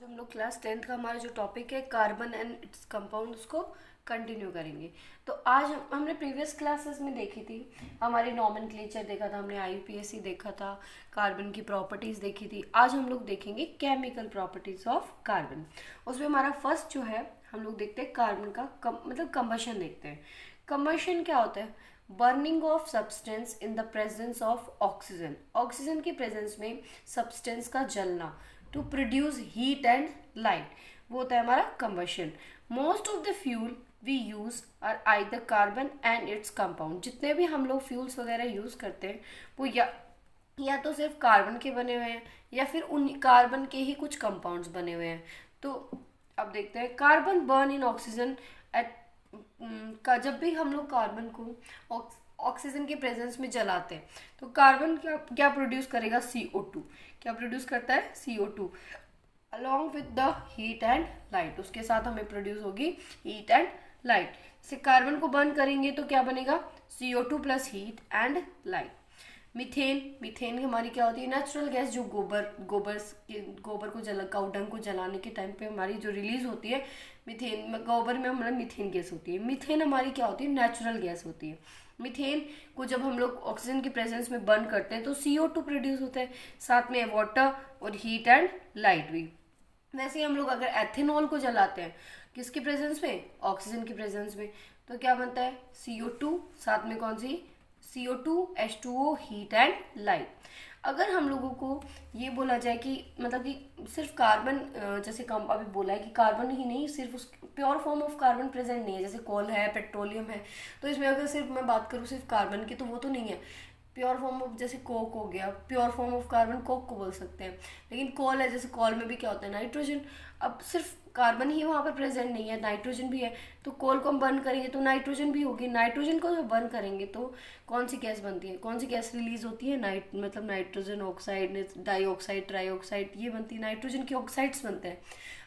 आज हम लोग क्लास 10th का हमारा जो टॉपिक है कार्बन एंड इट्स कंपाउंड उसको कंटिन्यू करेंगे। तो आज हमने प्रीवियस क्लासेस में देखी थी, हमारे नॉमेनक्लेचर देखा था, हमने आईयूपीएसी देखा था, कार्बन की प्रॉपर्टीज़ देखी थी। आज हम लोग देखेंगे केमिकल प्रॉपर्टीज़ ऑफ कार्बन। उसमें हमारा फर्स्ट जो है हम लोग देखते हैं कार्बन का मतलब कंबशन देखते हैं। कंबशन क्या होता है? Burning of substance in the presence of oxygen. Oxygen की प्रेजेंस में सब्सटेंस का जलना to produce heat and light, वो होता है हमारा combustion. Most of the fuel we use are either carbon and its compound. जितने भी हम लोग फ्यूल्स वगैरह यूज करते हैं वो या तो सिर्फ कार्बन के बने हुए हैं या फिर उन कार्बन के ही कुछ कंपाउंड्स बने हुए हैं। तो अब देखते हैं कार्बन बर्न इन ऑक्सीजन एट का। जब भी हम लोग कार्बन को ऑक्सीजन के प्रेजेंस में जलाते हैं तो कार्बन क्या क्या प्रोड्यूस करेगा? CO2। क्या प्रोड्यूस करता है? CO2 along with the heat and light. उसके साथ हमें प्रोड्यूस होगी हीट एंड लाइट। जैसे कार्बन को बर्न करेंगे तो क्या बनेगा? CO2 plus heat and light. Methane. Methane हमारी क्या होती है? नेचुरल गैस, जो गोबर को काऊ डंग को जलाने के टाइम पे हमारी जो रिलीज होती है मीथेन, गोबर में हमारा मीथेन गैस होती है। मीथेन हमारी क्या होती है? नेचुरल गैस होती है। मीथेन को जब हम लोग ऑक्सीजन की प्रेजेंस में बर्न करते हैं तो CO2 प्रोड्यूस होता है, साथ में वाटर और हीट एंड लाइट भी। वैसे ही हम लोग अगर एथेनॉल को जलाते हैं किसकी प्रेजेंस में? ऑक्सीजन की प्रेजेंस में, तो क्या बनता है? CO2, साथ में कौन सी? CO2 H2O, heat and light. अगर हम लोगों को ये बोला जाए कि मतलब कि सिर्फ कार्बन, जैसे कम अभी बोला है कि कार्बन ही नहीं, सिर्फ उस pure form of carbon present नहीं है, जैसे कोल है, पेट्रोलियम है, तो इसमें अगर सिर्फ मैं बात करूँ सिर्फ कार्बन की तो वो तो नहीं है। प्योर फॉर्म ऑफ जैसे कोक हो गया, pure form of carbon Coke को बोल सकते हैं। लेकिन कोल है, जैसे कोल में भी क्या होता है? नाइट्रोजन। अब सिर्फ कार्बन ही वहाँ पर प्रेजेंट नहीं है, नाइट्रोजन भी है। तो कोल को हम बर्न करेंगे तो नाइट्रोजन भी होगी। नाइट्रोजन को जब बर्न करेंगे तो कौन सी गैस बनती है? कौन सी गैस रिलीज होती है? मतलब नाइट्रोजन ऑक्साइड, डाइऑक्साइड, ट्राईऑक्साइड, ये बनती है। नाइट्रोजन के ऑक्साइड्स बनते हैं।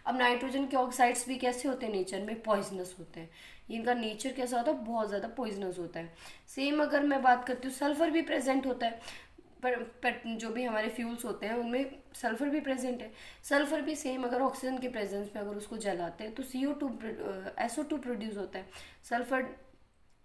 अब नाइट्रोजन के ऑक्साइड्स भी कैसे होते हैं? नेचर में पॉइजनस होते हैं। इनका नेचर कैसा होता है? बहुत ज़्यादा पॉइजनस होता है। सेम अगर मैं बात करती हूँ, सल्फर भी प्रेजेंट होता है। पर जो भी हमारे फ्यूल्स होते हैं उनमें सल्फर भी प्रेजेंट है। सल्फर भी सेम अगर ऑक्सीजन के प्रेजेंस में अगर उसको जलाते हैं तो CO2 SO2 प्रोड्यूस होता है। सल्फर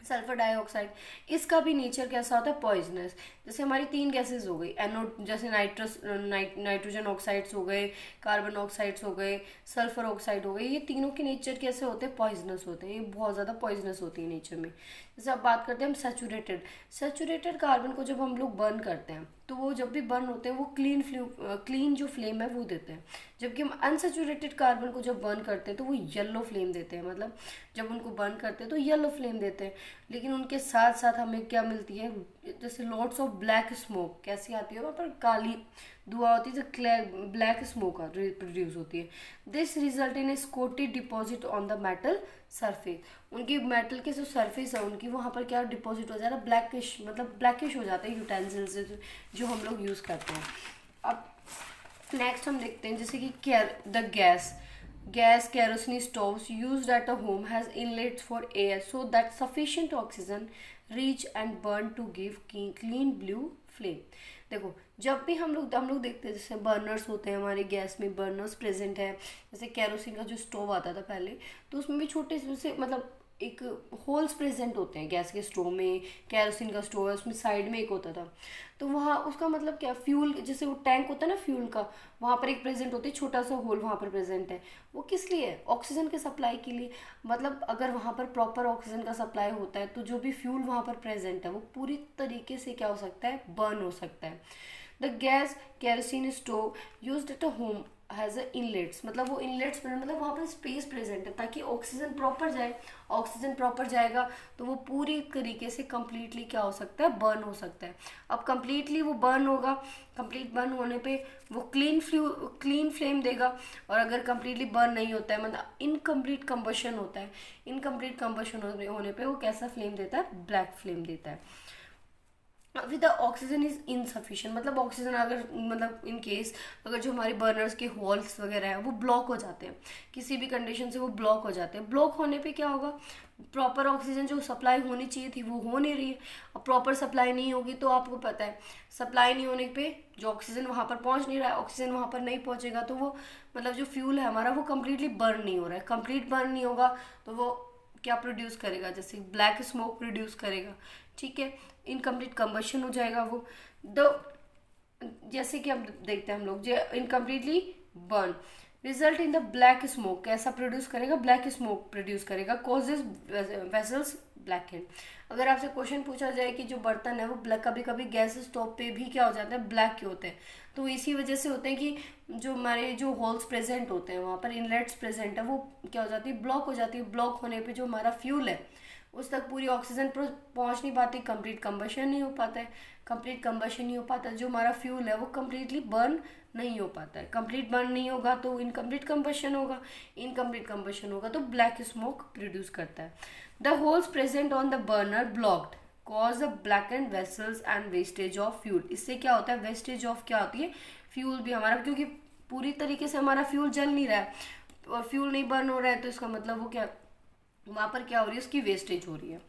सल्फर डाइऑक्साइड, इसका भी नेचर कैसा होता है? पॉइजनस। जैसे हमारी तीन गैसेस हो गई एनो, जैसे नाइट्रोजन ऑक्साइड्स हो गए, कार्बन ऑक्साइड्स हो गए, सल्फर ऑक्साइड हो गए, ये तीनों के नेचर कैसे होते हैं? पॉइजनस होते हैं। ये बहुत ज़्यादा पॉइजनस होती है नेचर में। जैसे अब बात करते हैं हम सेचूरेटेड। सेचूरेटेड कार्बन को जब हम लोग बर्न करते हैं तो वो जब भी बर्न होते हैं वो क्लीन जो फ्लेम है वो देते हैं। जबकि हम अनसेचूरेटेड कार्बन को जब बर्न करते हैं तो वो येलो फ्लेम देते हैं। मतलब जब उनको बर्न करते हैं तो येलो फ्लेम देते हैं। लेकिन उनके साथ साथ हमें क्या मिलती है? जैसे लॉट्स ऑफ ब्लैक स्मोक। कैसी आती है? वहाँ पर काली धुआं होती है, जो ब्लैक स्मोक प्रोड्यूस होती है। This result in a coated deposit on the metal surface. उनकी मेटल के जो सरफेस है उनकी वहाँ पर क्या डिपॉजिट हो जाता है? ब्लैकिश, मतलब ब्लैकिश हो जाता है यूटेंसिल्स जो हम लोग यूज़ करते हैं। अब नेक्स्ट हम देखते हैं जैसे कि the gas kerosene stoves used at a home has inlets for air so that sufficient oxygen reach and burn to give clean blue flame। देखो जब भी हम लोग देखते हैं जैसे बर्नर्स होते हैं हमारे गैस में, बर्नर्स प्रेजेंट है। जैसे केरोसिन का जो स्टोव आता था पहले तो उसमें भी छोटे से मतलब एक होल्स प्रेजेंट होते हैं गैस के स्टोव में। केरोसिन का स्टोव है उसमें साइड में एक होता था, तो वहाँ उसका मतलब क्या, फ्यूल जैसे वो टैंक होता है ना फ्यूल का, वहाँ पर एक प्रेजेंट होती है, छोटा सा होल वहाँ पर प्रेजेंट है। वो किस लिए है? ऑक्सीजन के सप्लाई के लिए। मतलब अगर वहाँ पर प्रॉपर ऑक्सीजन का सप्लाई होता है तो जो भी फ्यूल वहाँ पर प्रेजेंट है वो पूरी तरीके से क्या हो सकता है? बर्न हो सकता है। The gas kerosene stove used at a home has a inlets. मतलब वो इनलेट्स मतलब वहाँ पर स्पेस प्रेजेंट है ताकि ऑक्सीजन प्रॉपर जाए। ऑक्सीजन प्रॉपर जाएगा तो वो पूरी तरीके से कंप्लीटली क्या हो सकता है? बर्न हो सकता है। अब कंप्लीटली वो बर्न होगा, कंप्लीट बर्न होने पे वो क्लीन फ्लेम देगा। और अगर कंप्लीटली बर्न नहीं होता है, मतलब इनकम्प्लीट कंबशन होता है, इनकम्प्लीट कंबशन होने पे वो कैसा फ्लेम देता है? ब्लैक फ्लेम देता है। With the oxygen is insufficient, मतलब ऑक्सीजन अगर मतलब इन केस अगर जो हमारे बर्नर्स के होल्स वगैरह है वो ब्लॉक हो जाते हैं, किसी भी कंडीशन से वो ब्लॉक हो जाते हैं, ब्लॉक होने पे क्या होगा, प्रॉपर ऑक्सीजन जो सप्लाई होनी चाहिए थी वो हो नहीं रही है। अब प्रॉपर सप्लाई नहीं होगी तो आपको पता है सप्लाई नहीं होने पे जो ऑक्सीजन वहाँ पर पहुँच नहीं रहा है, ऑक्सीजन वहाँ पर नहीं पहुँचेगा तो वो मतलब जो फ्यूल है हमारा वो कम्प्लीटली बर्न नहीं हो रहा है, कंप्लीट बर्न नहीं होगा तो वो क्या प्रोड्यूस करेगा, जैसे ब्लैक स्मोक प्रोड्यूस करेगा, ठीक है, इनकम्प्लीट कंबशन हो जाएगा वो। द जैसे कि अब देखते हैं हम लोग जो incompletely burn result in the black smoke, कैसा प्रोड्यूस करेगा, ब्लैक स्मोक प्रोड्यूस करेगा, कॉजेज वेसल्स ब्लैक एंड। अगर आपसे क्वेश्चन पूछा जाए कि जो बर्तन है वो ब्लैक, कभी कभी गैस स्टोव पे भी क्या हो जाता है, ब्लैक क्यों होते हैं, तो इसी वजह से होते हैं कि जो हमारे जो होल्स प्रेजेंट होते हैं वहाँ पर इनलेट्स प्रेजेंट है वो क्या हो जाती है, ब्लॉक हो जाती है, ब्लॉक होने पे जो हमारा फ्यूल है उस तक पूरी ऑक्सीजन पहुंच नहीं पाती, कंप्लीट कंबशन नहीं हो पाता है, कंप्लीट कंबशन नहीं हो पाता, जो हमारा फ्यूल है वो कम्प्लीटली बर्न नहीं हो पाता है, कंप्लीट बर्न नहीं होगा तो इनकम्प्लीट कंबशन होगा, इनकम्प्लीट कंबशन होगा तो ब्लैक स्मोक प्रोड्यूस करता है। The holes present on the burner blocked cause the black and vessels and wastage of fuel. इससे क्या होता है, वेस्टेज ऑफ क्या होती है, फ्यूल भी हमारा, क्योंकि पूरी तरीके से हमारा फ्यूल जल नहीं रहा है और फ्यूल नहीं बर्न हो रहा है तो इसका मतलब वो क्या, वहाँ पर क्या हो रही है, उसकी वेस्टेज हो रही है।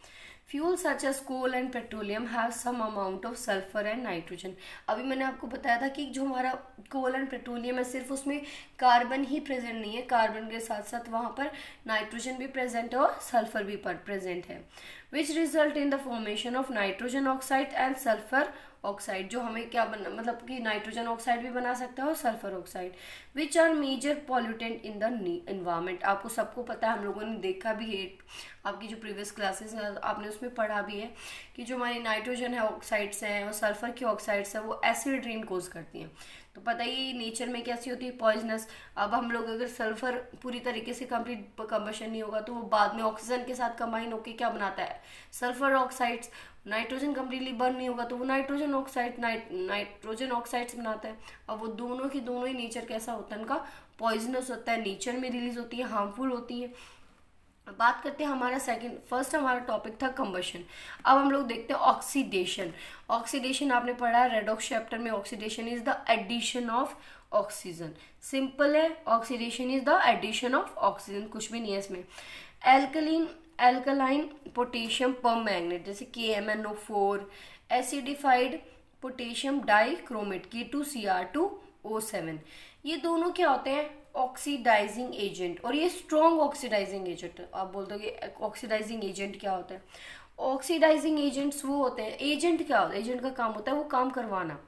Fuel such as coal and petroleum have some amount of sulphur and nitrogen. अभी मैंने आपको बताया था कि जो हमारा कोल एंड पेट्रोलियम है सिर्फ उसमें कार्बन ही प्रेजेंट नहीं है, कार्बन के साथ साथ वहाँ पर नाइट्रोजन भी प्रेजेंट है और सल्फर भी प्रेजेंट है, which result in the formation of nitrogen oxide and sulphur oxide, जो हमें क्या बना, मतलब कि नाइट्रोजन ऑक्साइड भी बना सकता है और sulphur oxide, which are major pollutant in the environment. आपको सबको पता है, हम लोगों ने देखा भी है, आपकी जो प्रीवियस क्लासेस है आपने उसमें पढ़ा भी है कि जो हमारी नाइट्रोजन है ऑक्साइड्स हैं और सल्फर की ऑक्साइड्स है वो एसिड रेन कोज करती हैं, तो पता ही नेचर में कैसी होती है, पॉइजनस। अब हम लोग अगर सल्फर पूरी तरीके से कंप्लीट कंबशन नहीं होगा तो वो बाद में ऑक्सीजन के साथ कंबाइन होकर क्या बनाता है, sulphur oxides. Nitrogen completely burn नहीं होगा तो वो नाइट्रोजन ऑक्साइड नाइट्रोजन ऑक्साइड्स बनाता है। अब वो दोनों की दोनों ही नेचर कैसा होता है, उनका पॉइजनस होता है, नेचर में रिलीज होती है, हार्मफुल होती है। बात करते हैं हमारा फर्स्ट हमारा टॉपिक था कंबशन। अब हम लोग देखते हैं ऑक्सीडेशन। ऑक्सीडेशन आपने पढ़ा है रेडॉक्स चैप्टर में, oxidation is the addition of oxygen, simple है, oxidation is the addition of oxygen, कुछ भी नहीं है इसमें। एल्कलाइन पोटेशियम परमैंगनेट जैसे KMnO4, acidified potassium dichromate K2Cr2O7, ये दोनों क्या होते हैं, ऑक्सीडाइजिंग एजेंट, और ये स्ट्रॉन्ग ऑक्सीडाइजिंग एजेंट। आप बोल दोगे ऑक्सीडाइजिंग एजेंट क्या होता है, ऑक्सीडाइजिंग एजेंट्स वो होते हैं, एजेंट क्या होता है, एजेंट का काम होता है वो काम करवाना,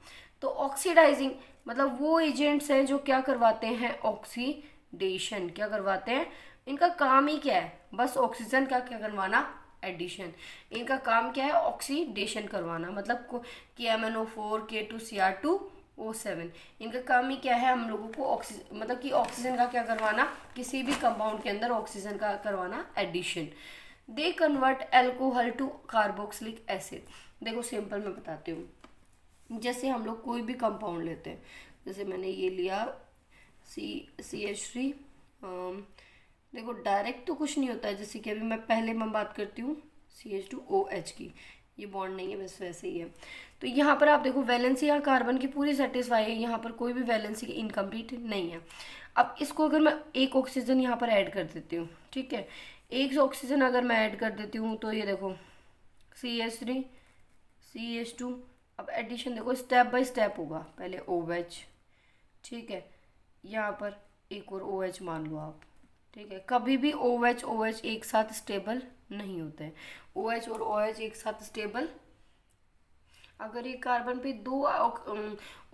तो ऑक्सीडाइजिंग मतलब वो एजेंट्स हैं जो क्या करवाते हैं, ऑक्सीडेशन, क्या करवाते हैं, इनका काम ही क्या है, बस ऑक्सीजन का क्या करवाना, एडिशन, इनका काम क्या है, ऑक्सीडेशन करवाना, मतलब KMnO4 K2Cr2O7, इनका काम ही क्या है, हम लोगों को ऑक्सीजन मतलब कि ऑक्सीजन का क्या करवाना, किसी भी कंपाउंड के अंदर ऑक्सीजन का करवाना addition. They convert alcohol to carboxylic acid. देखो सिंपल मैं बताती हूँ, जैसे हम लोग कोई भी कंपाउंड लेते हैं, जैसे मैंने ये लिया CH3, देखो डायरेक्ट तो कुछ नहीं होता है, जैसे कि अभी मैं बात करती हूँ CH2OH की, ये बॉन्ड नहीं है बस वैसे ही है, तो यहाँ पर आप देखो वैलेंसी यहाँ कार्बन की पूरी सेटिस्फाई है, यहाँ पर कोई भी वैलेंसी इनकम्प्लीट नहीं है। अब इसको अगर मैं एक ऑक्सीजन यहाँ पर ऐड कर देती हूँ, ठीक है, एक ऑक्सीजन अगर मैं ऐड कर देती हूँ तो ये देखो CH3 CH2, अब एडिशन देखो स्टेप बाय स्टेप होगा, पहले OH, ठीक है, यहाँ पर एक और OH मान लो आप, ठीक है, कभी भी OH एक साथ स्टेबल नहीं होते हैं, OH और OH एक साथ स्टेबल, अगर ये कार्बन पे दो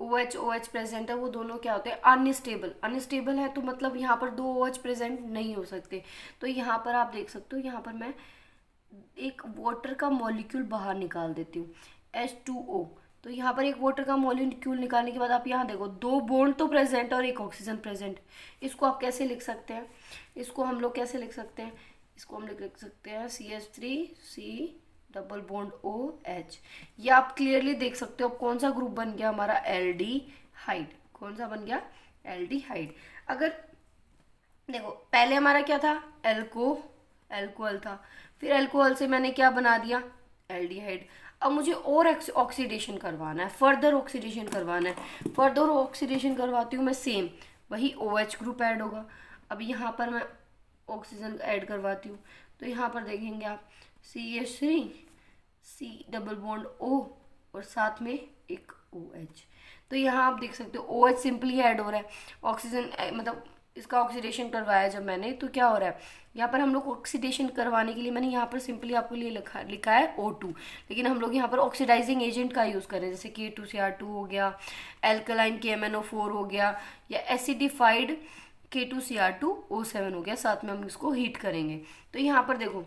OH प्रेजेंट है वो दोनों क्या होते हैं, अनस्टेबल, अनस्टेबल है तो मतलब यहाँ पर दो OH प्रेजेंट नहीं हो सकते, तो यहाँ पर आप देख सकते हो, यहाँ पर मैं एक वाटर का मॉलिक्यूल बाहर निकाल देती हूँ H2O, तो यहाँ पर एक वाटर का मॉलिक्यूल निकालने के बाद आप यहाँ देखो दो बॉन्ड तो प्रेजेंट और एक ऑक्सीजन प्रेजेंट, इसको आप कैसे लिख सकते हैं, इसको हम लोग कैसे लिख सकते हैं, इसको हम लिख सकते हैं CH3C डबल बॉन्ड OH, ये आप क्लियरली देख सकते हो कौन सा ग्रुप बन गया हमारा, एल्डिहाइड, कौन सा बन गया, एल्डिहाइड। अगर देखो पहले हमारा क्या था, अल्कोहल था, फिर अल्कोहल से मैंने क्या बना दिया, एल्डिहाइड। अब मुझे और ऑक्सीडेशन करवाना है, फर्दर ऑक्सीडेशन करवाना है। फर्दर ऑक्सीडेशन करवाती हूँ मैं, सेम वही OH ग्रुप ऐड होगा। अब यहाँ पर मैं ऑक्सीजन ऐड करवाती हूँ, तो यहाँ पर देखेंगे आप CH3 C double bond O और साथ में एक OH। तो यहाँ आप देख सकते हो OH सिंपली ऐड हो रहा है, ऑक्सीजन मतलब इसका ऑक्सीडेशन करवाया जब मैंने, तो क्या हो रहा है यहाँ पर हम लोग ऑक्सीडेशन करवाने के लिए मैंने यहाँ पर सिंपली आपके लिए लिखा है O2, लेकिन हम लोग यहाँ पर ऑक्सीडाइजिंग एजेंट का यूज़ करें, जैसे K2Cr2 हो गया, एल्कलाइन KMnO4 हो गया, या एसिडिफाइड K2Cr2O7 हो गया, साथ में हम इसको हीट करेंगे। तो यहाँ पर देखो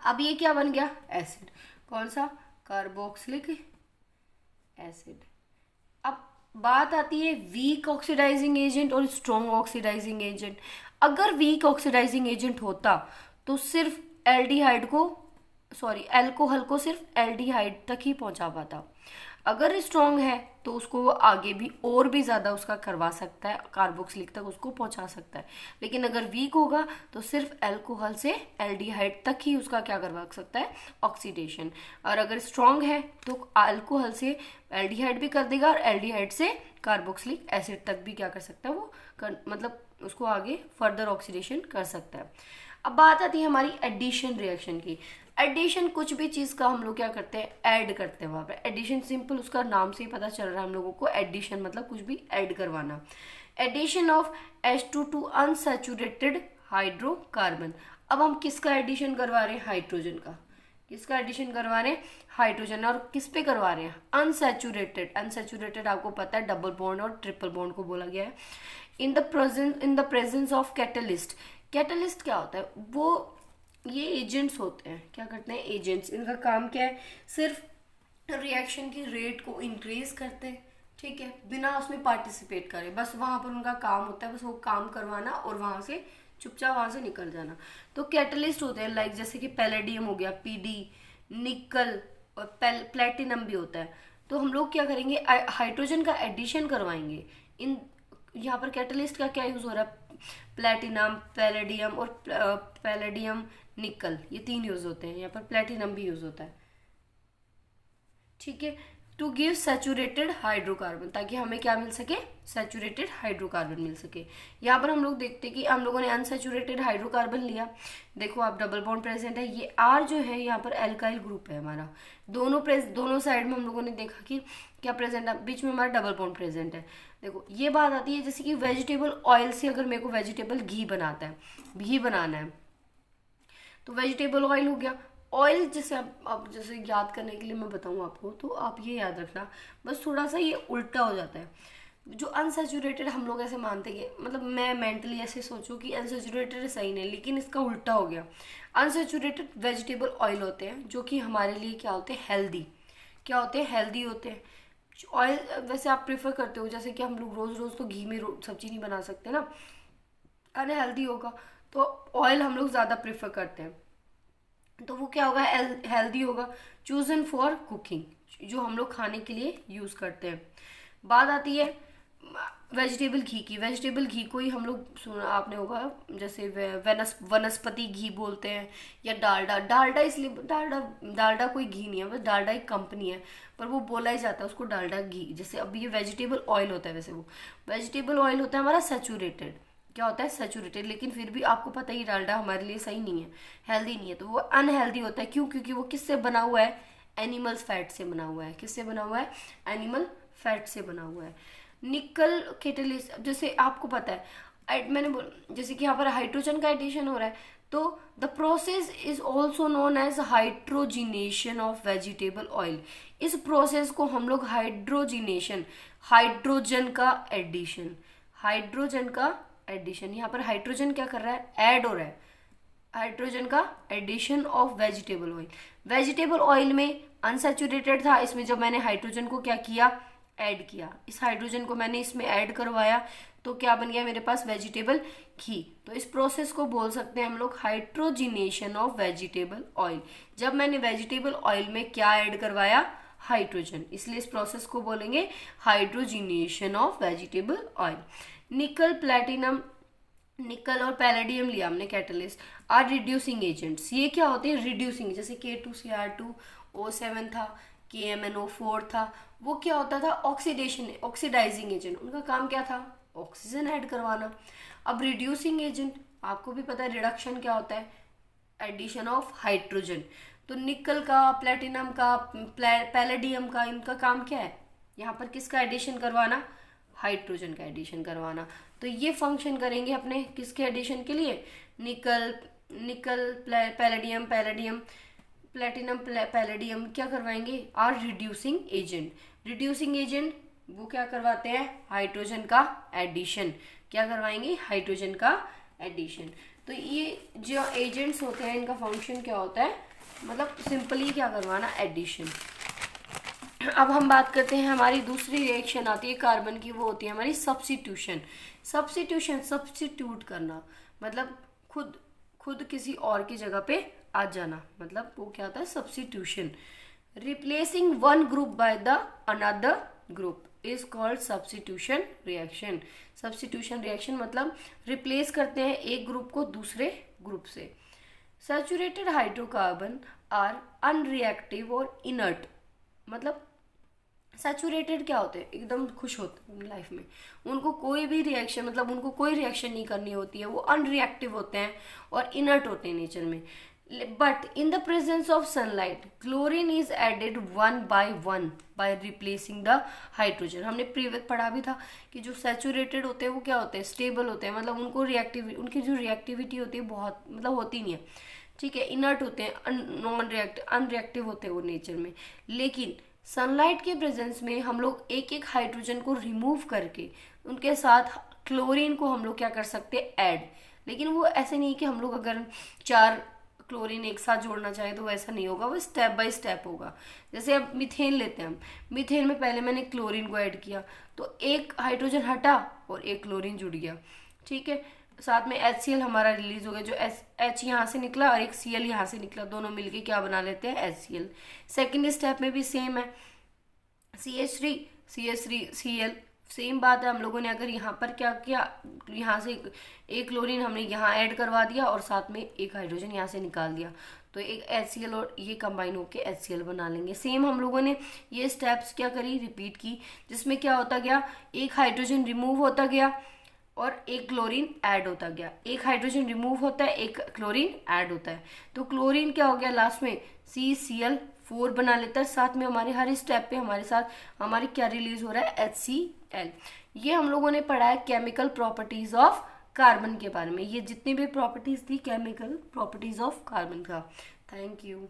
अब ये क्या बन गया, एसिड। कौन सा, कार्बोक्सिलिक एसिड। अब बात आती है वीक ऑक्सीडाइजिंग एजेंट और स्ट्रॉन्ग ऑक्सीडाइजिंग एजेंट। अगर वीक ऑक्सीडाइजिंग एजेंट होता तो सिर्फ अल्कोहल को सिर्फ एल्डिहाइड तक ही पहुंचा पाता। अगर स्ट्रॉन्ग है तो उसको वो आगे भी और भी ज़्यादा उसका करवा सकता है, कार्बोक्सिलिक तक उसको पहुंचा सकता है। लेकिन अगर वीक होगा तो सिर्फ अल्कोहल से एल्डिहाइड तक ही उसका क्या करवा सकता है, ऑक्सीडेशन। और अगर स्ट्रॉन्ग है तो अल्कोहल से एल्डिहाइड भी कर देगा और एल्डिहाइड से कार्बोक्सिलिक एसिड तक भी क्या कर सकता है वो मतलब उसको आगे फर्दर ऑक्सीडेशन कर सकता है। अब बात आती है हमारी एडिशन रिएक्शन की। एडिशन कुछ भी चीज़ का हम लोग क्या करते हैं, ऐड करते हैं वहाँ पे। एडिशन सिंपल उसका नाम से ही पता चल रहा है हम लोगों को, एडिशन मतलब कुछ भी ऐड करवाना। Addition of H2 to unsaturated hydrocarbon. अब हम किसका एडिशन करवा रहे हैं, हाइड्रोजन का। किसका एडिशन करवा रहे हैं, हाइड्रोजन। और किस पे करवा रहे हैं, अनसैचुरेटेड। अनसैचुरेटेड आपको पता है डबल बॉन्ड और ट्रिपल बॉन्ड को बोला गया है। इन the presence of catalyst. Catalyst क्या होता है, वो ये एजेंट्स होते हैं, क्या करते हैं, एजेंट्स। इनका काम क्या है, सिर्फ रिएक्शन की रेट को इंक्रीज करते हैं, ठीक है, बिना उसमें पार्टिसिपेट करे। बस वहाँ पर उनका काम होता है, बस वो काम करवाना और वहाँ से चुपचाप वहाँ से निकल जाना। तो कैटलिस्ट होते हैं लाइक जैसे कि पैलेडियम हो गया, PD, निकल और प्लेटिनम भी होता है। तो हम लोग क्या करेंगे, हाइड्रोजन का एडिशन करवाएंगे। इन यहाँ पर कैटलिस्ट का क्या यूज़ हो रहा है, प्लेटिनम, पैलेडियम और पैलेडियम निकल, ये 3 यूज होते हैं। यहाँ पर प्लेटिनम भी यूज होता है, ठीक है, टू गिव सैचुरेटेड हाइड्रोकार्बन, ताकि हमें क्या मिल सके, सैचुरेटेड हाइड्रोकार्बन मिल सके। यहाँ पर हम लोग देखते हैं कि हम लोगों ने अनसैचुरेटेड हाइड्रोकार्बन लिया, देखो आप डबल बॉन्ड प्रेजेंट है, ये R जो है यहाँ पर एल्काइल ग्रुप है हमारा। दोनों साइड में हम लोगों ने देखा कि क्या प्रेजेंट है, बीच में हमारा डबल बॉन्ड प्रेजेंट है। देखो ये बात आती है जैसे कि वेजिटेबल ऑयल से अगर मेरे को वेजिटेबल घी बनाना है तो वेजिटेबल ऑयल हो गया। ऑयल जैसे अब जैसे याद करने के लिए मैं बताऊँ आपको, तो आप ये याद रखना, बस थोड़ा सा ये उल्टा हो जाता है। जो अनसैचुरेटेड हम लोग ऐसे मानते हैं, मतलब मैं मेंटली ऐसे सोचूं कि अनसैचुरेटेड सही नहीं, लेकिन इसका उल्टा हो गया। अनसैचुरेटेड वेजिटेबल ऑयल होते हैं जो कि हमारे लिए क्या होते हैं, हेल्दी। क्या होते हैं, हेल्दी होते हैं। ऑयल वैसे आप प्रेफर करते हो, जैसे कि हम लोग रोज़ रोज़ तो घी में सब्जी नहीं बना सकते ना, अनहेल्दी होगा, तो ऑयल हम लोग ज़्यादा प्रेफर करते हैं। तो वो क्या होगा, हेल्दी होगा, चूजन फॉर कुकिंग, जो हम लोग खाने के लिए यूज़ करते हैं। बात आती है वेजिटेबल घी की। वेजिटेबल घी को ही हम लोग सुना आपने होगा, जैसे वनस्पति घी बोलते हैं, या डालडा इसलिए डालडा कोई घी नहीं है, बस डालडा एक कंपनी है, पर वो बोला ही जाता है उसको डालडा घी। जैसे अब ये वेजिटेबल ऑयल होता है, वैसे वो वेजिटेबल ऑयल होता है हमारा सैचुरेटेड। क्या होता है, सैचुरेटेड, लेकिन फिर भी आपको पता ही डालडा हमारे लिए सही नहीं है, हेल्दी नहीं है, तो वो अनहेल्दी होता है। क्यों, क्योंकि वो किससे बना हुआ है, एनिमल्स फैट से बना हुआ है। किससे बना हुआ है, एनिमल फैट से बना हुआ है। निकल कैटलिस्ट, जैसे आपको पता है मैंने जैसे कि यहाँ पर हाइड्रोजन का एडिशन हो रहा है, तो the process is also known as hydrogenation of vegetable oil. इस प्रोसेस को हम लोग हाइड्रोजिनेशन, हाइड्रोजन का एडिशन, यहाँ पर हाइड्रोजन क्या कर रहा है, ऐड हो रहा है, हाइड्रोजन का addition of vegetable oil. Vegetable oil में अनसैचुरेटेड था, इसमें जब मैंने हाइड्रोजन को क्या किया, ऐड किया, इस हाइड्रोजन को मैंने इसमें ऐड करवाया, तो क्या बन गया मेरे पास, वेजिटेबल घी। तो इस प्रोसेस को बोल सकते हैं हम लोग हाइड्रोजिनेशन ऑफ वेजिटेबल ऑयल। जब मैंने वेजिटेबल ऑयल में क्या ऐड करवाया, हाइड्रोजन, इसलिए इस प्रोसेस को बोलेंगे हाइड्रोजिनेशन ऑफ वेजिटेबल ऑयल। निकल और पैलेडियम लिया हमने कैटलिस्ट, आर रिड्यूसिंग एजेंट्स। ये क्या होते हैं, रिड्यूसिंग, जैसे K2Cr2 O7 था, KMnO4 था, वो क्या होता था, ऑक्सीडाइजिंग एजेंट। उनका काम क्या था, ऑक्सीजन ऐड करवाना। अब रिड्यूसिंग एजेंट, आपको भी पता है रिडक्शन क्या होता है, एडिशन ऑफ हाइड्रोजन। तो निकल का, प्लेटिनम का, पैलेडियम का, इनका काम क्या है, यहाँ पर किसका एडिशन करवाना, हाइड्रोजन का एडिशन करवाना। तो ये फंक्शन करेंगे अपने किसके एडिशन के लिए, निकल पैलेडियम प्लेटिनम पैलेडियम क्या करवाएंगे, are reducing agent. Reducing agent वो क्या करवाते हैं, हाइड्रोजन का एडिशन। क्या करवाएंगे, हाइड्रोजन का एडिशन। तो ये जो एजेंट्स होते हैं इनका फंक्शन क्या होता है, मतलब सिंपली क्या करवाना, एडिशन। अब हम बात करते हैं, हमारी दूसरी रिएक्शन आती है कार्बन की, वो होती है हमारी सब्स्टिट्यूशन। सब्स्टिट्यूट करना मतलब खुद किसी और की जगह पे आ जाना, मतलब वो क्या होता है, substitution. Replacing one group by the another group is called substitution reaction. Substitution reaction मतलब रिप्लेस करते हैं एक ग्रुप को दूसरे ग्रुप से। सैचुरेटेड हाइड्रोकार्बन आर अनरिएक्टिव और इनर्ट। मतलब सैचुरेटेड क्या होते हैं, एकदम खुश होते हैं लाइफ में, उनको कोई भी रिएक्शन, मतलब उनको कोई रिएक्शन नहीं करनी होती है, वो अनरिएक्टिव होते हैं और इनर्ट होते हैं नेचर में। But in the presence of sunlight chlorine is added one by replacing the hydrogen. हमने प्रीवियस पढ़ा भी था कि जो सैचुरेटेड होते हैं वो क्या होते हैं, स्टेबल होते हैं, मतलब उनकी जो रिएक्टिविटी होती है बहुत, मतलब होती नहीं है, ठीक है, इनर्ट होते हैं, अनरिएक्टिव होते हैं वो नेचर में। लेकिन सनलाइट के प्रेजेंस में हम लोग एक एक हाइड्रोजन को रिमूव करके उनके साथ क्लोरीन को हम लोग क्या कर सकते हैं, ऐड। लेकिन वो ऐसे नहीं कि हम लोग अगर 4 क्लोरीन एक साथ जोड़ना चाहे तो वैसा नहीं होगा, वो स्टेप बाय स्टेप होगा। जैसे अब मीथेन लेते हैं हम, मीथेन में पहले मैंने क्लोरीन को ऐड किया तो एक हाइड्रोजन हटा और एक क्लोरीन जुड़ गया, ठीक है, साथ में HCl हमारा रिलीज हो गया, जो H यहाँ से निकला और एक Cl यहाँ से निकला, दोनों मिलके क्या बना लेते हैं, HCl। सेकेंड स्टेप में भी सेम है, CH3 Cl, सेम बात है। हम लोगों ने अगर यहाँ पर क्या किया, यहाँ से एक क्लोरीन हमने यहाँ ऐड करवा दिया और साथ में एक हाइड्रोजन यहाँ से निकाल दिया, तो एक HCl और ये कंबाइन होके HCl बना लेंगे। सेम हम लोगों ने ये स्टेप्स क्या करी, रिपीट की, जिसमें क्या होता गया, एक हाइड्रोजन रिमूव होता गया और एक क्लोरीन ऐड होता गया, एक हाइड्रोजन रिमूव होता है, एक क्लोरीन ऐड होता है, तो क्लोरीन क्या हो गया लास्ट में, CCl4 बना लेता है। साथ में हमारे हर स्टेप पे हमारे साथ हमारी क्या रिलीज हो रहा है, HCl। ये हम लोगों ने पढ़ा है केमिकल प्रॉपर्टीज ऑफ कार्बन के बारे में। ये जितनी भी प्रॉपर्टीज थी केमिकल प्रॉपर्टीज ऑफ कार्बन का। Thank you.